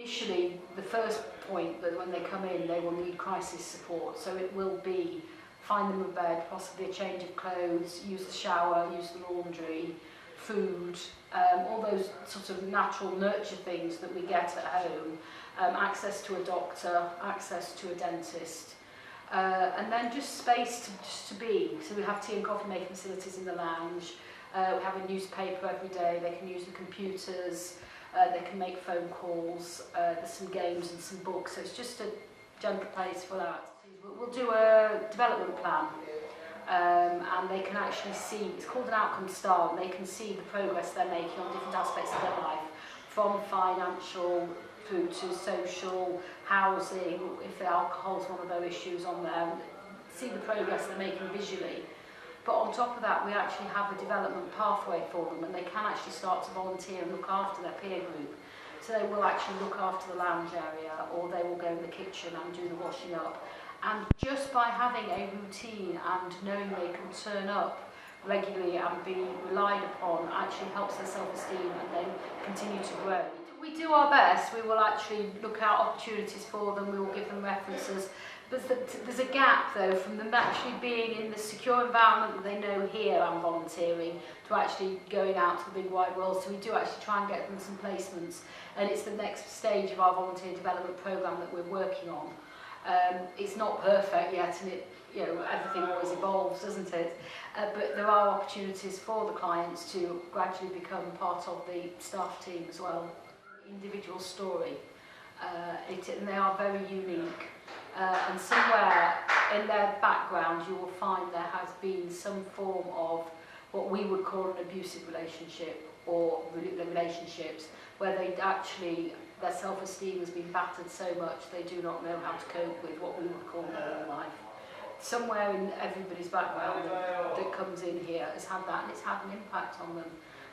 Initially, the first point that when they come in, they will need crisis support. So it will be find them a bed, possibly a change of clothes, use the shower, use the laundry, food, all those sort of natural nurture things that we get at home, access to a doctor, access to a dentist, and then just space to be. So we have tea and coffee making facilities in the lounge, we have a newspaper every day, they can use the computers, they can make phone calls, there's some games and some books, so it's just a gentle place for that. We'll do a development plan, and they can actually see, it's called an outcome star, and they can see the progress they're making on different aspects of their life, from financial through to social, housing, if the alcohol's one of their issues on there, see the progress they're making visually. But on top of that, we actually have a development pathway for them, and they can actually start to volunteer and look after their peer group. So they will actually look after the lounge area, or they will go in the kitchen and do the washing up. And just by having a routine and knowing they can turn up regularly and be relied upon actually helps their self-esteem and then continue to grow. We do our best. We will actually look out opportunities for them, we will give them references. But there's a gap though from them actually being in the secure environment that they know here I'm volunteering to actually going out to the big wide world. So we do actually try and get them some placements, and it's the next stage of our volunteer development programme that we're working on. It's not perfect yet, and everything always evolves, doesn't it? But there are opportunities for the clients to gradually become part of the staff team as well. Individual story, and they are very unique. And somewhere in their background you will find there has been some form of what we would call an abusive relationship, or relationships where they actually, their self-esteem has been battered so much they do not know how to cope with what we would call normal life. Somewhere in everybody's background that comes in here has had that, and it's had an impact on them.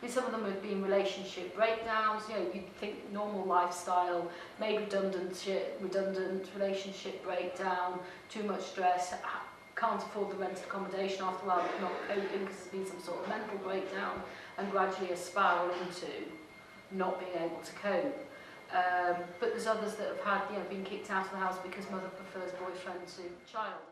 Some of them have been relationship breakdowns, you'd think normal lifestyle, maybe redundant relationship breakdown, too much stress, can't afford the rented accommodation after a while, but not coping because there's been some sort of mental breakdown, and gradually a spiral into not being able to cope. But there's others that have had, been kicked out of the house because mother prefers boyfriend to child.